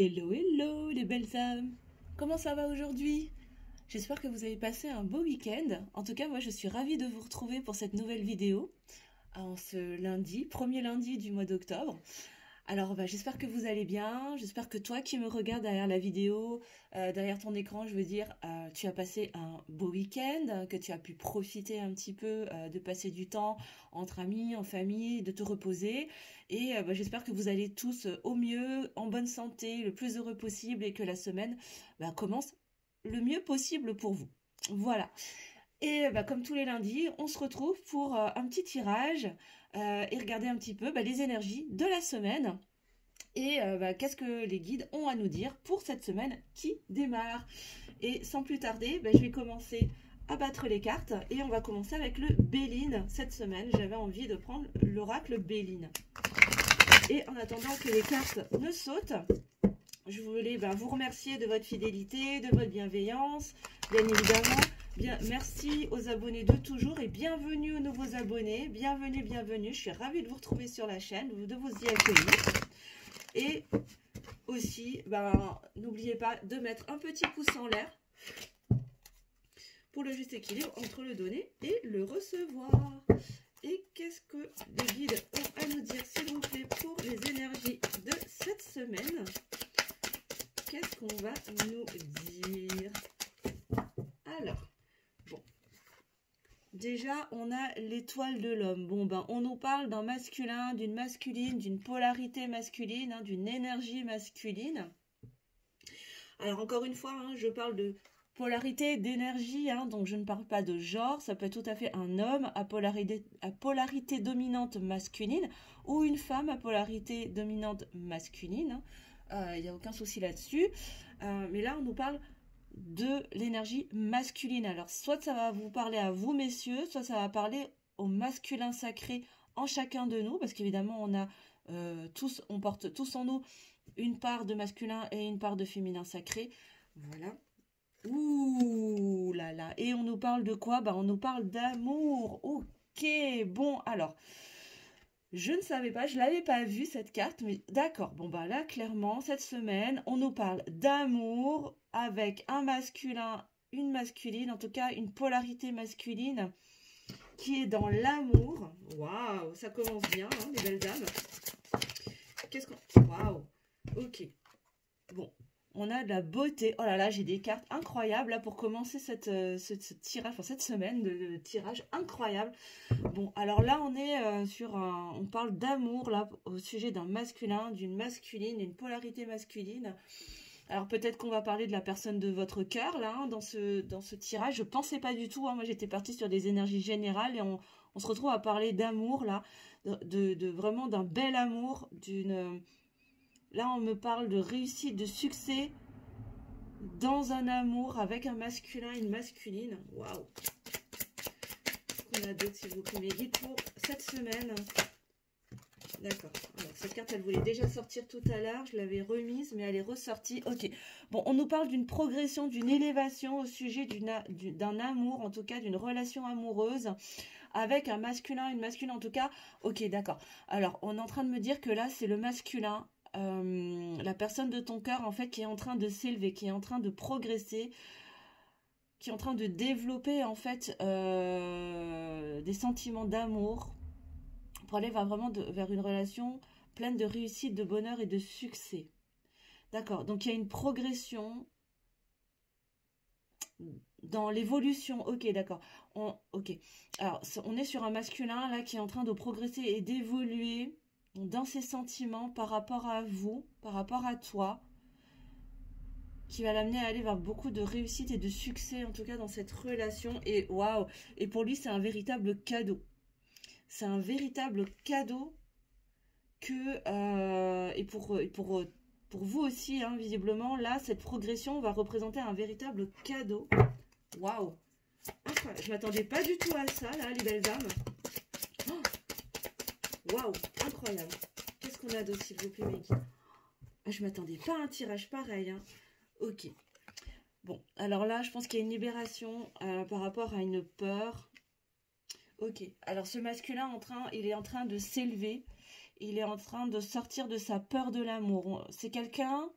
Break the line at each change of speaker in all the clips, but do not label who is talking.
Hello, hello les belles âmes. Comment ça va aujourd'hui? J'espère que vous avez passé un beau week-end. En tout cas, moi je suis ravie de vous retrouver pour cette nouvelle vidéo en ce lundi, premier lundi du mois d'octobre. Alors j'espère que vous allez bien, j'espère que toi qui me regardes derrière la vidéo, derrière ton écran, je veux dire, tu as passé un beau week-end, que tu as pu profiter un petit peu de passer du temps entre amis, en famille, de te reposer. Et j'espère que vous allez tous au mieux, en bonne santé, le plus heureux possible et que la semaine commence le mieux possible pour vous. Voilà. Et comme tous les lundis, on se retrouve pour un petit tirage et regarder un petit peu les énergies de la semaine et qu'est-ce que les guides ont à nous dire pour cette semaine qui démarre. Et sans plus tarder, je vais commencer à battre les cartes et on va commencer avec le Béline cette semaine. J'avais envie de prendre l'oracle Béline. Et en attendant que les cartes ne sautent, je voulais vous remercier de votre fidélité, de votre bienveillance, bien évidemment. Merci aux abonnés de toujours et bienvenue aux nouveaux abonnés. Bienvenue, bienvenue. Je suis ravie de vous retrouver sur la chaîne, de vous y accueillir. Et aussi, n'oubliez pas de mettre un petit pouce en l'air pour le juste équilibre entre le donner et le recevoir. Et qu'est-ce que les guides ont à nous dire, s'il vous plaît, pour les énergies de cette semaine? Qu'est-ce qu'on va nous dire? Alors, bon. Déjà, on a l'étoile de l'homme. On nous parle d'un masculin, d'une masculine, d'une polarité masculine, d'une énergie masculine. Alors, encore une fois, je parle de polarité, d'énergie, donc je ne parle pas de genre. Ça peut être tout à fait un homme à polarité dominante masculine ou une femme à polarité dominante masculine. Il n'y a aucun souci là-dessus. Mais là, on nous parle de l'énergie masculine. Alors, soit ça va vous parler à vous, messieurs, soit ça va parler au masculin sacré en chacun de nous, parce qu'évidemment, on porte tous en nous une part de masculin et une part de féminin sacré. Voilà. Ouh là là. Et on nous parle de quoi? On nous parle d'amour. Ok, bon, alors... Je ne savais pas, je ne l'avais pas vue cette carte, mais d'accord. Là, clairement, cette semaine, on nous parle d'amour avec un masculin, une masculine, en tout cas une polarité masculine qui est dans l'amour. Waouh, ça commence bien, les belles dames. Qu'est-ce qu'on... Waouh, ok. Bon, on a de la beauté. Oh là là, j'ai des cartes incroyables là pour commencer ce tirage, cette semaine de tirage incroyable. Bon, alors là, on est on parle d'amour là au sujet d'un masculin, d'une masculine, d'une polarité masculine. Alors peut-être qu'on va parler de la personne de votre cœur là dans ce tirage. Je pensais pas du tout. Moi, j'étais partie sur des énergies générales et on se retrouve à parler d'amour là, de vraiment d'un bel amour, d'une... Là, on me parle de réussite, de succès dans un amour avec un masculin et une masculine. Waouh! Qu'est-ce qu'on a d'autre, s'il vous plaît, mes guides, pour cette semaine? D'accord. Alors, cette carte, elle voulait déjà sortir tout à l'heure. Je l'avais remise, mais elle est ressortie. Ok. Bon, on nous parle d'une progression, d'une élévation au sujet d'un amour, en tout cas d'une relation amoureuse avec un masculin, une masculine, en tout cas. Ok, d'accord. Alors, on est en train de me dire que là, c'est le masculin. La personne de ton cœur en fait qui est en train de s'élever, qui est en train de progresser, qui est en train de développer en fait des sentiments d'amour pour aller vers une relation pleine de réussite, de bonheur et de succès. D'accord, donc il y a une progression dans l'évolution. Ok, d'accord. Ok, alors on est sur un masculin là qui est en train de progresser et d'évoluer dans ses sentiments par rapport à vous, par rapport à toi, qui va l'amener à aller vers beaucoup de réussite et de succès, en tout cas dans cette relation. Et waouh! Et pour lui, c'est un véritable cadeau. C'est un véritable cadeau et pour vous aussi, visiblement, là, cette progression va représenter un véritable cadeau. Waouh! Je m'attendais pas du tout à ça, là, les belles dames. Waouh! Incroyable! Qu'est-ce qu'on a d'autre, s'il vous plaît, mes guides? Je m'attendais pas à un tirage pareil, Ok. Bon, alors là, je pense qu'il y a une libération par rapport à une peur. Ok. Alors, ce masculin, il est en train de s'élever. Il est en train de sortir de sa peur de l'amour. C'est quelqu'un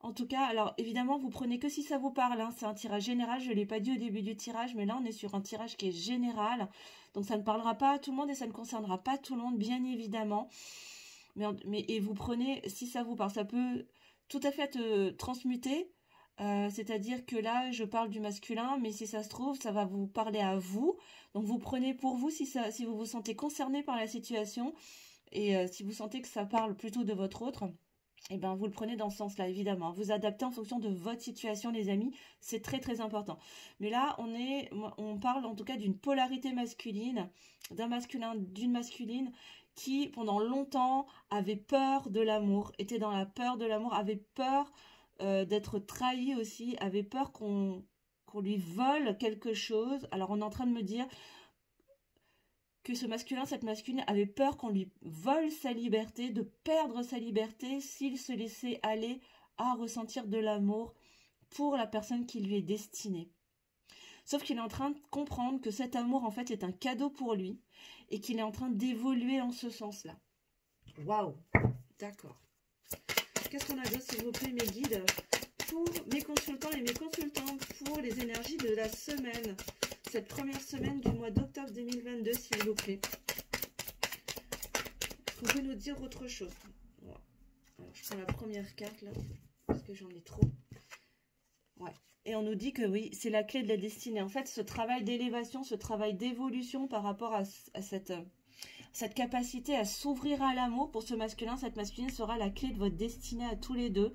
En tout cas, alors évidemment, vous prenez que si ça vous parle. Hein. C'est un tirage général. Je ne l'ai pas dit au début du tirage, mais là, on est sur un tirage qui est général. Donc, ça ne parlera pas à tout le monde et ça ne concernera pas tout le monde, bien évidemment. Et vous prenez si ça vous parle. Ça peut tout à fait être transmuté. C'est-à-dire que là, je parle du masculin, mais si ça se trouve, ça va vous parler à vous. Donc, vous prenez pour vous si vous vous sentez concerné par la situation. Et si vous sentez que ça parle plutôt de votre autre, eh ben, vous le prenez dans ce sens-là, évidemment. Vous adaptez en fonction de votre situation, les amis. C'est très, très important. Mais là, on parle en tout cas d'une polarité masculine, d'un masculin, d'une masculine qui, pendant longtemps, avait peur de l'amour, était dans la peur de l'amour, avait peur d'être trahi aussi, avait peur qu'on lui vole quelque chose. Alors, on est en train de me dire que ce masculin, cette masculine avait peur qu'on lui vole sa liberté, de perdre sa liberté s'il se laissait aller à ressentir de l'amour pour la personne qui lui est destinée. Sauf qu'il est en train de comprendre que cet amour, en fait, est un cadeau pour lui et qu'il est en train d'évoluer en ce sens-là. Waouh! D'accord. Qu'est-ce qu'on a d'autre, s'il vous plaît, mes guides, pour mes consultants et mes consultantes, pour les énergies de la semaine, cette première semaine du mois d'octobre 2022, s'il vous plaît. Vous pouvez nous dire autre chose. Voilà. Alors, je prends la première carte, là, parce que j'en ai trop. Ouais. Et on nous dit que oui, c'est la clé de la destinée. En fait, ce travail d'élévation, ce travail d'évolution par rapport à cette capacité à s'ouvrir à l'amour, pour ce masculin, cette masculine sera la clé de votre destinée à tous les deux.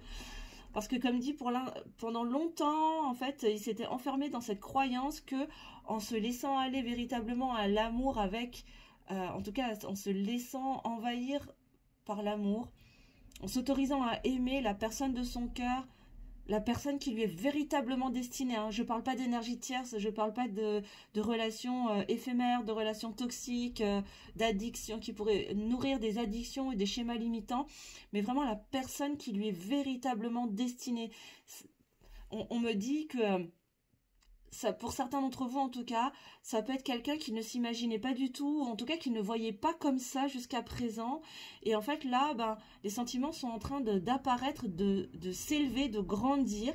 Parce que comme dit, pendant longtemps, en fait, il s'était enfermé dans cette croyance que, en se laissant aller véritablement à l'amour en tout cas, en se laissant envahir par l'amour, en s'autorisant à aimer la personne de son cœur, la personne qui lui est véritablement destinée. Hein. Je ne parle pas d'énergie tierce, je ne parle pas de relations éphémères, de relations toxiques, d'addictions qui pourraient nourrir des addictions et des schémas limitants, mais vraiment la personne qui lui est véritablement destinée. On me dit que, pour certains d'entre vous en tout cas, ça peut être quelqu'un qui ne s'imaginait pas du tout, ou en tout cas qui ne voyait pas comme ça jusqu'à présent. Et en fait là, les sentiments sont en train d'apparaître, de s'élever, de grandir.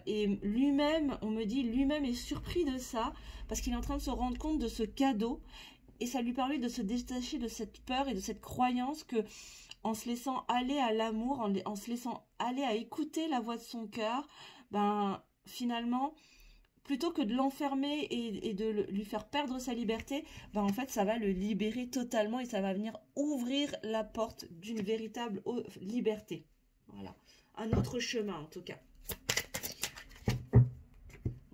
Et lui-même, on me dit, lui-même est surpris de ça, parce qu'il est en train de se rendre compte de ce cadeau. Et ça lui permet de se détacher de cette peur et de cette croyance que, en se laissant aller à l'amour, en se laissant aller à écouter la voix de son cœur, finalement, plutôt que de l'enfermer et de lui faire perdre sa liberté, en fait, ça va le libérer totalement et ça va venir ouvrir la porte d'une véritable liberté. Voilà. Un autre chemin, en tout cas.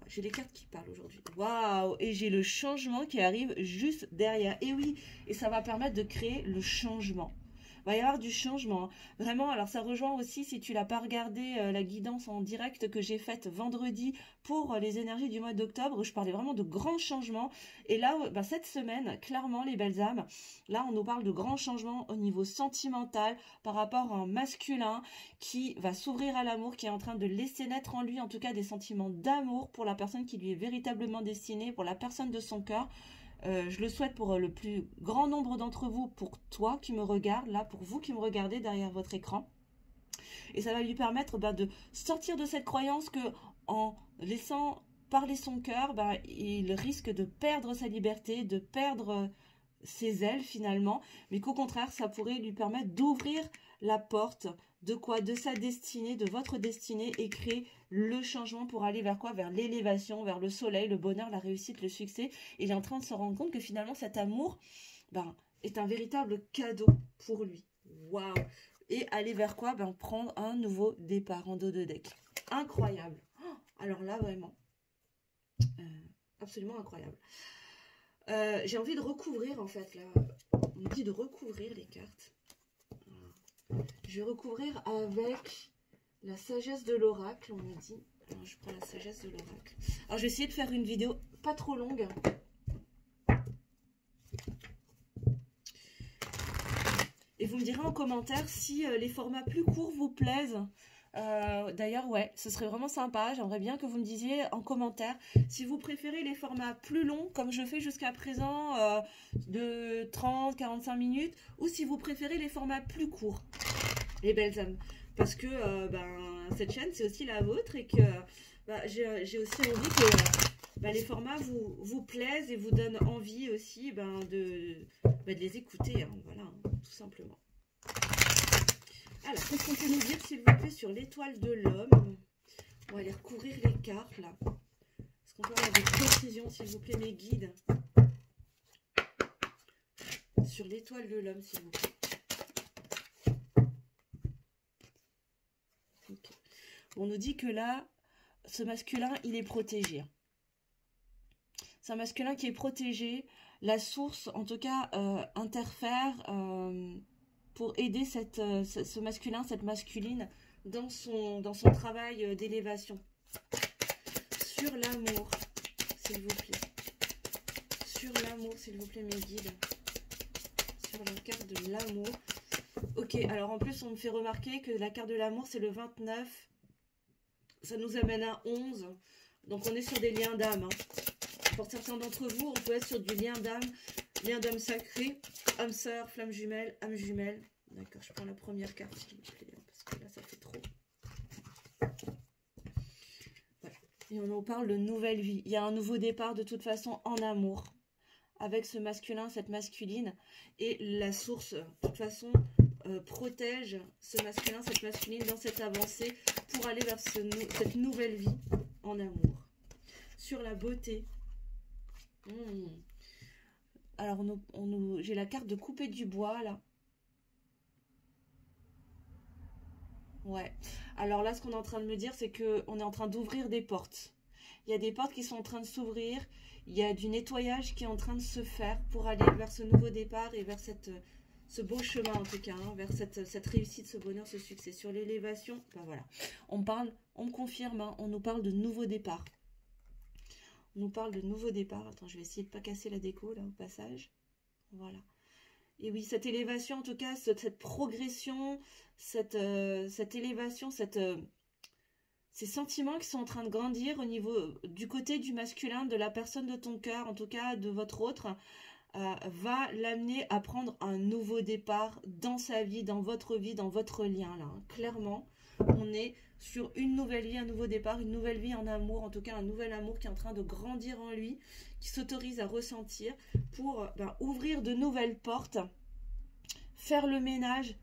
J'ai les cartes qui parlent aujourd'hui. Waouh! Et j'ai le changement qui arrive juste derrière. Et oui, et ça va permettre de créer le changement. Il va y avoir du changement. Vraiment, alors ça rejoint aussi, si tu l'as pas regardé, la guidance en direct que j'ai faite vendredi pour les énergies du mois d'octobre, où je parlais vraiment de grands changements. Et là, cette semaine, clairement, les belles âmes, là, on nous parle de grands changements au niveau sentimental par rapport à un masculin qui va s'ouvrir à l'amour, qui est en train de laisser naître en lui, en tout cas, des sentiments d'amour pour la personne qui lui est véritablement destinée, pour la personne de son cœur. Je le souhaite pour le plus grand nombre d'entre vous, pour toi qui me regarde, là, pour vous qui me regardez derrière votre écran. Et ça va lui permettre de sortir de cette croyance que, en laissant parler son cœur, il risque de perdre sa liberté, de perdre ses ailes finalement, mais qu'au contraire, ça pourrait lui permettre d'ouvrir la porte de quoi? De sa destinée, de votre destinée, et créer le changement pour aller vers quoi? Vers l'élévation, vers le soleil, le bonheur, la réussite, le succès. Et il est en train de se rendre compte que finalement cet amour est un véritable cadeau pour lui. Waouh! Et aller vers quoi? Prendre un nouveau départ en dos de deck. Incroyable! Alors là, vraiment, absolument incroyable. J'ai envie de recouvrir, en fait, là, on me dit de recouvrir les cartes. Je vais recouvrir avec la sagesse de l'oracle, on me dit. Alors, je prends la sagesse de l'oracle. Alors, je vais essayer de faire une vidéo pas trop longue. Et vous me direz en commentaire si les formats plus courts vous plaisent. D'ailleurs, ouais, ce serait vraiment sympa. J'aimerais bien que vous me disiez en commentaire si vous préférez les formats plus longs, comme je fais jusqu'à présent, de 30-45 minutes, ou si vous préférez les formats plus courts, les belles âmes. parce que ben, cette chaîne, c'est aussi la vôtre et que j'ai aussi envie que les formats vous plaisent et vous donnent envie aussi de les écouter. Hein, voilà, hein, tout simplement. Alors, qu'est-ce qu'on peut nous dire, s'il vous plaît, sur l'étoile de l'homme? On va aller recouvrir les cartes, là. Est-ce qu'on peut avoir des précisions, s'il vous plaît, mes guides? Sur l'étoile de l'homme, s'il vous plaît. Okay. On nous dit que là, ce masculin, il est protégé. C'est un masculin qui est protégé. La source, en tout cas, interfère pour aider ce masculin, cette masculine, dans son travail d'élévation. Sur l'amour, s'il vous plaît. Sur l'amour, s'il vous plaît, mes guides. Sur la carte de l'amour. Ok, alors en plus, on me fait remarquer que la carte de l'amour, c'est le 29. Ça nous amène à 11. Donc, on est sur des liens d'âme. Hein. Pour certains d'entre vous, on peut être sur du lien d'âme sacré, âme sœur, flamme jumelle, âme jumelle. D'accord, je prends la première carte, s'il vous plaît, parce que là, ça fait trop. Voilà. Et on en parle de nouvelle vie. Il y a un nouveau départ, de toute façon, en amour. Avec ce masculin, cette masculine. Et la source, de toute façon, protège ce masculin, cette masculine dans cette avancée pour aller vers cette nouvelle vie en amour. Sur la beauté. Alors, j'ai la carte de couper du bois, là. Ouais. Alors là, ce qu'on est en train de me dire, c'est qu'on est en train d'ouvrir des portes. Il y a des portes qui sont en train de s'ouvrir. Il y a du nettoyage qui est en train de se faire pour aller vers ce nouveau départ et vers ce beau chemin, en tout cas, hein, vers cette réussite, ce bonheur, ce succès. Sur l'élévation, ben voilà. On me confirme, hein, on nous parle de nouveau départ. On nous parle de nouveau départ. Attends, je vais essayer de ne pas casser la déco, là, au passage. Voilà. Et oui, cette élévation, en tout cas, cette progression, cette élévation, ces sentiments qui sont en train de grandir au niveau du côté du masculin, de la personne de ton cœur, en tout cas de votre autre, va l'amener à prendre un nouveau départ dans sa vie, dans votre lien, là. Hein. Clairement, on est sur une nouvelle vie, un nouveau départ, une nouvelle vie en amour, en tout cas un nouvel amour qui est en train de grandir en lui, qui s'autorise à ressentir pour ouvrir de nouvelles portes, faire le ménage.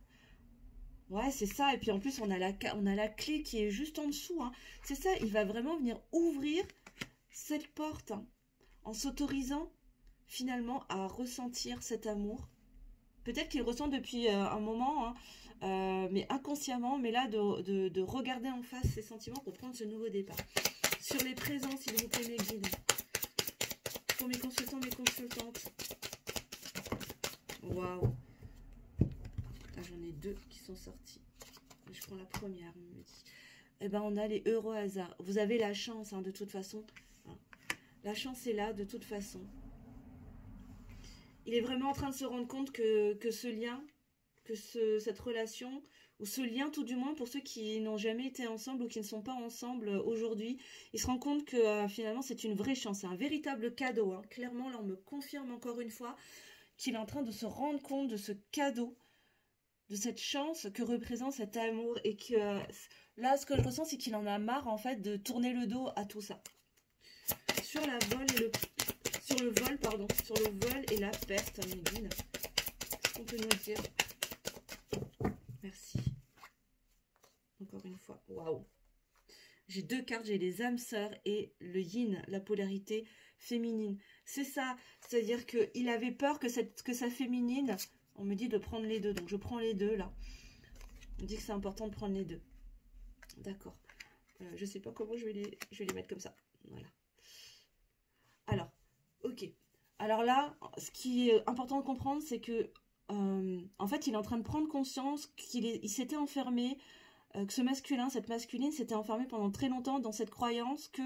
Ouais, c'est ça. Et puis en plus, on a la clé qui est juste en dessous. Hein. C'est ça, il va vraiment venir ouvrir cette porte hein, en s'autorisant finalement à ressentir cet amour. Peut-être qu'il ressent depuis un moment, hein, mais inconsciemment, mais là, de regarder en face ses sentiments pour prendre ce nouveau départ. Sur les présents, s'il vous plaît, mes guides. Pour mes consultants, mes consultantes. Waouh. J'en ai deux qui sont sortis. Je prends la première, on me dit. Eh ben, on a les heureux hasards. Vous avez la chance, hein, de toute façon. Hein. La chance est là, de toute façon. Il est vraiment en train de se rendre compte que ce lien, cette relation, ou ce lien tout du moins pour ceux qui n'ont jamais été ensemble ou qui ne sont pas ensemble aujourd'hui, il se rend compte que finalement c'est une vraie chance, c'est un véritable cadeau. Hein. Clairement, là on me confirme encore une fois qu'il est en train de se rendre compte de ce cadeau, de cette chance que représente cet amour et que là ce que je ressens c'est qu'il en a marre en fait de tourner le dos à tout ça. Sur le vol et la perte, Médine. Qu'est-ce qu'on peut nous dire? Merci. Encore une fois. Waouh. J'ai deux cartes, j'ai les âmes sœurs et le yin, la polarité féminine. C'est ça. C'est-à-dire qu'il avait peur que sa féminine, on me dit de prendre les deux. Donc je prends les deux là. On me dit que c'est important de prendre les deux. D'accord. Je sais pas comment je vais les mettre comme ça. Voilà. Alors, ok. Alors là, ce qui est important de comprendre, c'est que en fait, il est en train de prendre conscience qu'il s'était enfermé, que ce masculin, cette masculine s'était enfermée pendant très longtemps dans cette croyance que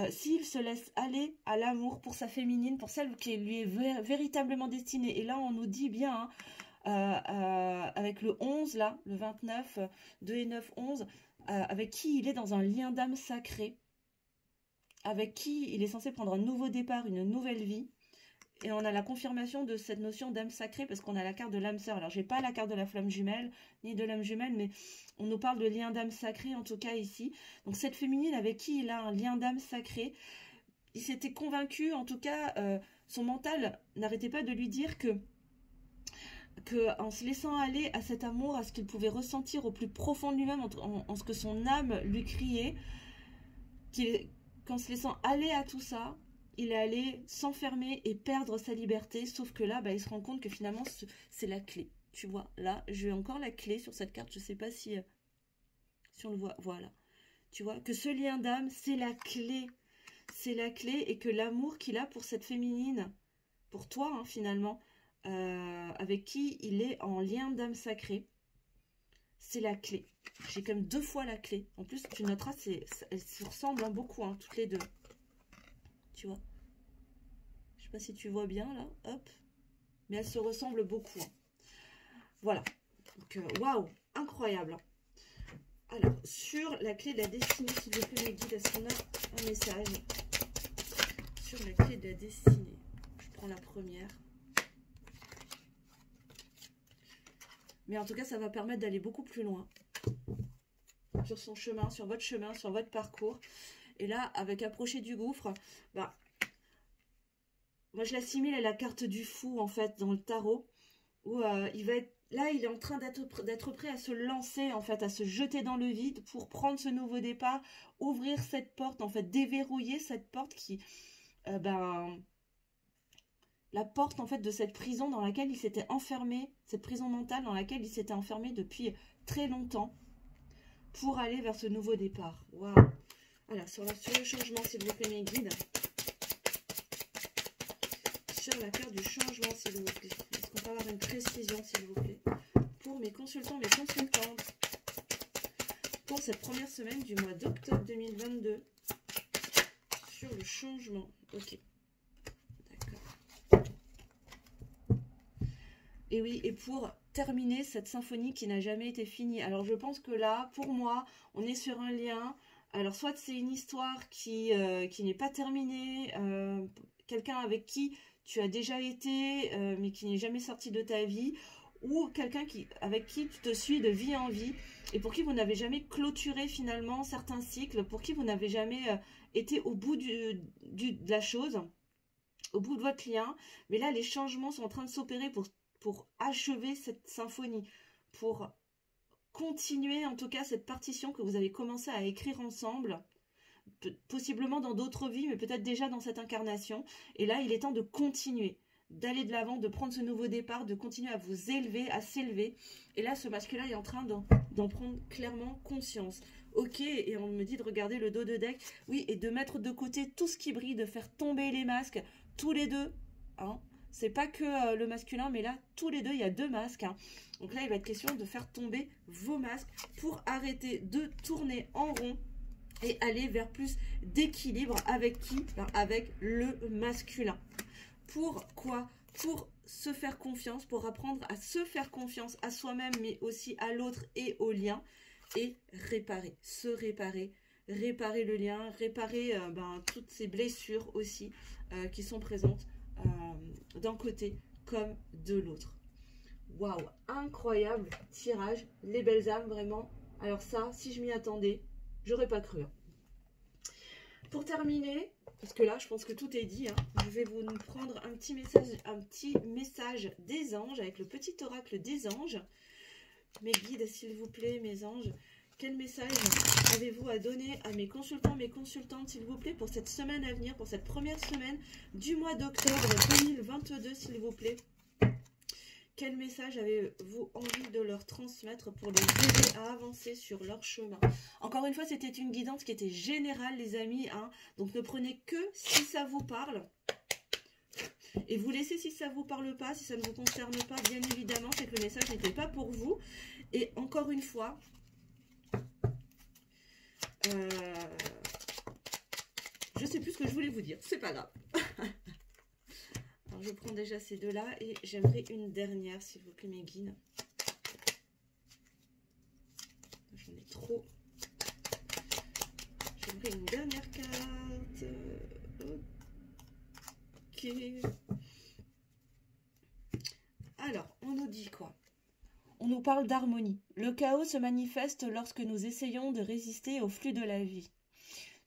s'il se laisse aller à l'amour pour sa féminine, pour celle qui lui est véritablement destinée, et là on nous dit bien, hein, avec le 11 là, le 29, 2 et 9, 11, avec qui il est dans un lien d'âme sacré, avec qui il est censé prendre un nouveau départ, une nouvelle vie, Et on a la confirmation de cette notion d'âme sacrée parce qu'on a la carte de l'âme sœur. Alors, j'ai pas la carte de la flamme jumelle, ni de l'âme jumelle, mais on nous parle de lien d'âme sacrée, en tout cas ici. Donc, cette féminine avec qui il a un lien d'âme sacrée, il s'était convaincu, en tout cas, son mental n'arrêtait pas de lui dire que en se laissant aller à cet amour, à ce qu'il pouvait ressentir au plus profond de lui-même, en ce que son âme lui criait, qu'en se laissant aller à tout ça, il allait s'enfermer et perdre sa liberté, sauf que là, il se rend compte que finalement, c'est la clé. Tu vois, là, j'ai encore la clé sur cette carte, je ne sais pas si on le voit, voilà. Tu vois, que ce lien d'âme, c'est la clé. C'est la clé et que l'amour qu'il a pour cette féminine, pour toi, hein, finalement, avec qui il est en lien d'âme sacrée, c'est la clé. J'ai comme 2 fois la clé. En plus, tu noteras, elles se ressemblent beaucoup, hein, toutes les deux. Tu vois, je sais pas si tu vois bien là, hop, mais elles se ressemblent beaucoup, hein. Voilà, donc waouh, incroyable. Alors, sur la clé de la destinée, s'il vous plaît, mes guides, est-ce qu'on a un message sur la clé de la destinée? Je prends la première. Mais en tout cas, ça va permettre d'aller beaucoup plus loin sur son chemin, sur votre parcours. Et là, avec approcher du gouffre, moi je l'assimile à la carte du fou, en fait, dans le tarot, où il va être, là, il est en train d'être prêt à se lancer, en fait, à se jeter dans le vide pour prendre ce nouveau départ, ouvrir cette porte, en fait, déverrouiller cette porte qui, la porte, en fait, de cette prison dans laquelle il s'était enfermé, cette prison mentale dans laquelle il s'était enfermé depuis très longtemps, pour aller vers ce nouveau départ. Waouh! Alors, sur le changement, s'il vous plaît, mes guides. Sur la carte du changement, s'il vous plaît. Est-ce qu'on peut avoir une précision, s'il vous plaît, pour mes consultants, mes consultantes, pour cette première semaine du mois d'octobre 2022, sur le changement. Ok. D'accord. Et oui, et pour terminer cette symphonie qui n'a jamais été finie. Alors, je pense que là, pour moi, on est sur un lien. Alors, soit c'est une histoire qui n'est pas terminée, quelqu'un avec qui tu as déjà été, mais qui n'est jamais sorti de ta vie, ou quelqu'un avec qui tu te suis de vie en vie, et pour qui vous n'avez jamais clôturé finalement certains cycles, pour qui vous n'avez jamais été au bout de la chose, au bout de votre lien. Mais là, les changements sont en train de s'opérer pour achever cette symphonie, pour continuer en tout cas cette partition que vous avez commencé à écrire ensemble, possiblement dans d'autres vies, mais peut-être déjà dans cette incarnation. Et là, il est temps de continuer, d'aller de l'avant, de prendre ce nouveau départ, de continuer à vous élever, à s'élever. Et là, ce masque-là est en train d'en prendre clairement conscience. Ok, et on me dit de regarder le dos de deck. Oui, et de mettre de côté tout ce qui brille, de faire tomber les masques, tous les deux, hein. C'est pas que le masculin, mais là, tous les deux, il y a 2 masques, hein. Donc là, il va être question de faire tomber vos masques pour arrêter de tourner en rond et aller vers plus d'équilibre avec qui? Avec le masculin. Pourquoi? Pour se faire confiance, pour apprendre à se faire confiance à soi-même, mais aussi à l'autre et au lien, et réparer, se réparer, réparer le lien, réparer toutes ces blessures aussi qui sont présentes d'un côté comme de l'autre. Waouh, incroyable tirage, les belles âmes, vraiment. Alors ça, si je m'y attendais, j'aurais pas cru. Pour terminer, parce que là, je pense que tout est dit, hein, je vais vous prendre un petit message des anges, avec le petit oracle des anges. Mes guides, s'il vous plaît, mes anges, quel message avez-vous à donner à mes consultants, mes consultantes, s'il vous plaît, pour cette semaine à venir, pour cette première semaine du mois d'octobre 2022, s'il vous plaît? Quel message avez-vous envie de leur transmettre pour les aider à avancer sur leur chemin? Encore une fois, c'était une guidance qui était générale, les amis, hein, donc ne prenez que si ça vous parle. Et vous laissez si ça ne vous parle pas, si ça ne vous concerne pas, bien évidemment, c'est que le message n'était pas pour vous. Et encore une fois, je sais plus ce que je voulais vous dire, c'est pas grave. Alors, je prends déjà ces deux-là et j'aimerais une dernière, s'il vous plaît, mes guides. J'en ai trop. J'aimerais une dernière carte. Ok. parle d'harmonie. Le chaos se manifeste lorsque nous essayons de résister au flux de la vie.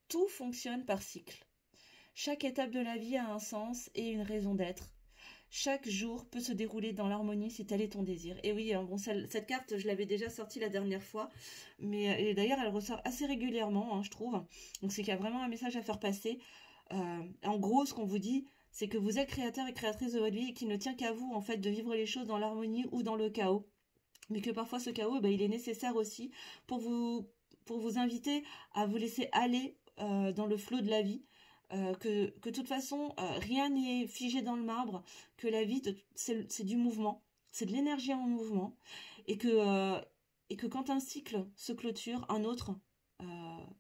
Tout fonctionne par cycle. Chaque étape de la vie a un sens et une raison d'être. Chaque jour peut se dérouler dans l'harmonie si tel est ton désir. Et oui, bon, cette carte, je l'avais déjà sortie la dernière fois, mais d'ailleurs, elle ressort assez régulièrement, je trouve. Donc, c'est qu'il y a vraiment un message à faire passer. En gros, ce qu'on vous dit, c'est que vous êtes créateur et créatrice de votre vie et qu'il ne tient qu'à vous, en fait, de vivre les choses dans l'harmonie ou dans le chaos. Mais que parfois, ce chaos, il est nécessaire aussi pour vous inviter à vous laisser aller dans le flot de la vie. Que de toute façon, rien n'est figé dans le marbre, que la vie, c'est du mouvement, c'est de l'énergie en mouvement, et que quand un cycle se clôture, un autre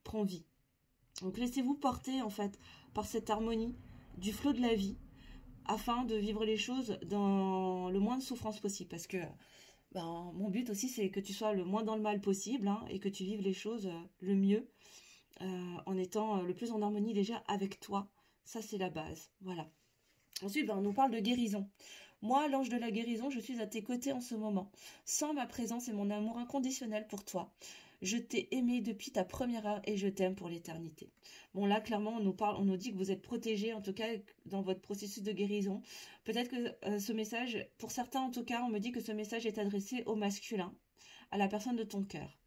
prend vie. Donc laissez-vous porter, en fait, par cette harmonie du flot de la vie, afin de vivre les choses dans le moins de souffrance possible, parce que mon but aussi, c'est que tu sois le moins dans le mal possible, et que tu vives les choses le mieux, en étant le plus en harmonie déjà avec toi. Ça, c'est la base. Voilà. Ensuite, on nous parle de guérison. Moi, l'ange de la guérison, je suis à tes côtés en ce moment. Sans ma présence et mon amour inconditionnel pour toi. Je t'ai aimé depuis ta première heure et je t'aime pour l'éternité. Bon, là, clairement, on nous dit que vous êtes protégé, en tout cas, dans votre processus de guérison. Peut-être que ce message, pour certains, en tout cas, on me dit que ce message est adressé au masculin, à la personne de ton cœur.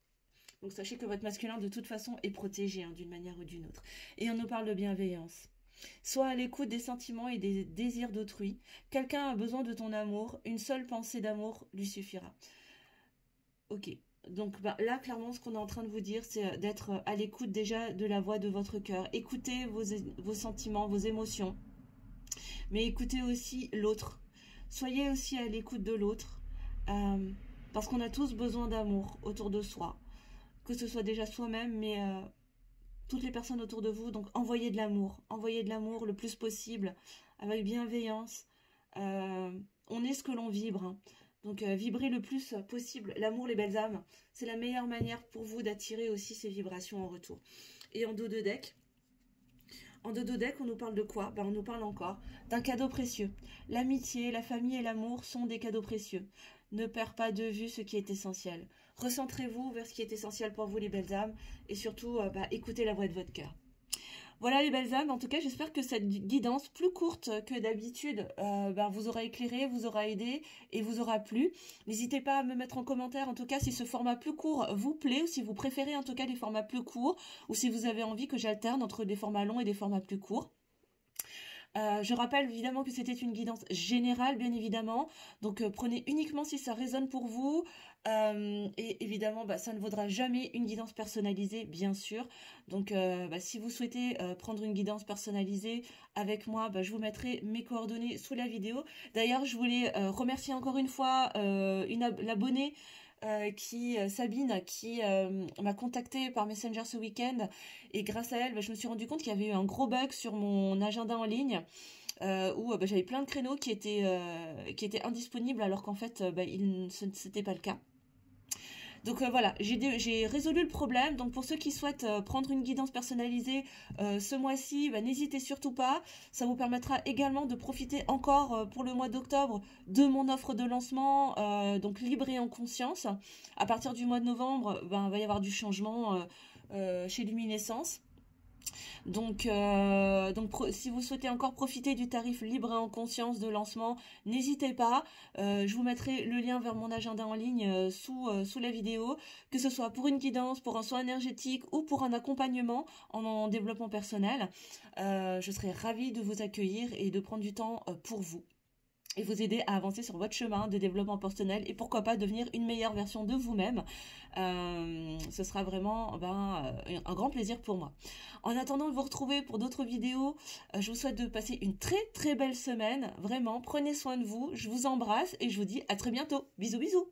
Donc, sachez que votre masculin, de toute façon, est protégé, d'une manière ou d'une autre. Et on nous parle de bienveillance. Sois à l'écoute des sentiments et des désirs d'autrui. Quelqu'un a besoin de ton amour. Une seule pensée d'amour lui suffira. Ok. Donc là, clairement, ce qu'on est en train de vous dire, c'est d'être à l'écoute déjà de la voix de votre cœur. Écoutez vos sentiments, vos émotions. Mais écoutez aussi l'autre. Soyez aussi à l'écoute de l'autre. Parce qu'on a tous besoin d'amour autour de soi. Que ce soit déjà soi-même, mais toutes les personnes autour de vous. Donc envoyez de l'amour le plus possible, avec bienveillance. On est ce que l'on vibre. Donc vibrez le plus possible. L'amour, les belles âmes, c'est la meilleure manière pour vous d'attirer aussi ces vibrations en retour. Et en dos de deck, on nous parle de quoi? On nous parle encore d'un cadeau précieux. L'amitié, la famille et l'amour sont des cadeaux précieux. Ne perds pas de vue ce qui est essentiel. Recentrez-vous vers ce qui est essentiel pour vous, les belles âmes. Et surtout, écoutez la voix de votre cœur. Voilà, les belles âmes. En tout cas, j'espère que cette guidance, plus courte que d'habitude, vous aura éclairé, vous aura aidé et vous aura plu. N'hésitez pas à me mettre en commentaire, en tout cas, si ce format plus court vous plaît, ou si vous préférez, en tout cas, les formats plus courts, ou si vous avez envie que j'alterne entre des formats longs et des formats plus courts. Je rappelle évidemment que c'était une guidance générale, bien évidemment, donc prenez uniquement si ça résonne pour vous, et évidemment ça ne vaudra jamais une guidance personnalisée, bien sûr. Donc si vous souhaitez prendre une guidance personnalisée avec moi, je vous mettrai mes coordonnées sous la vidéo. D'ailleurs, je voulais remercier encore une fois l'abonnée Sabine, qui m'a contactée par Messenger ce week-end, et grâce à elle, je me suis rendu compte qu'il y avait eu un gros bug sur mon agenda en ligne, où j'avais plein de créneaux qui étaient indisponibles, alors qu'en fait c'était pas le cas. Donc voilà, j'ai résolu le problème. Donc pour ceux qui souhaitent prendre une guidance personnalisée ce mois-ci, n'hésitez surtout pas. Ça vous permettra également de profiter encore pour le mois d'octobre de mon offre de lancement, donc libre et en conscience. À partir du mois de novembre, il va y avoir du changement chez Luminescence. Donc si vous souhaitez encore profiter du tarif libre et en conscience de lancement, n'hésitez pas. Je vous mettrai le lien vers mon agenda en ligne sous la vidéo, que ce soit pour une guidance, pour un soin énergétique ou pour un accompagnement en développement personnel. Je serai ravie de vous accueillir et de prendre du temps pour vous, et vous aider à avancer sur votre chemin de développement personnel, et pourquoi pas devenir une meilleure version de vous-même. Ce sera vraiment un grand plaisir pour moi. En attendant de vous retrouver pour d'autres vidéos, je vous souhaite de passer une très très belle semaine. Vraiment, prenez soin de vous, je vous embrasse et je vous dis à très bientôt. Bisous bisous.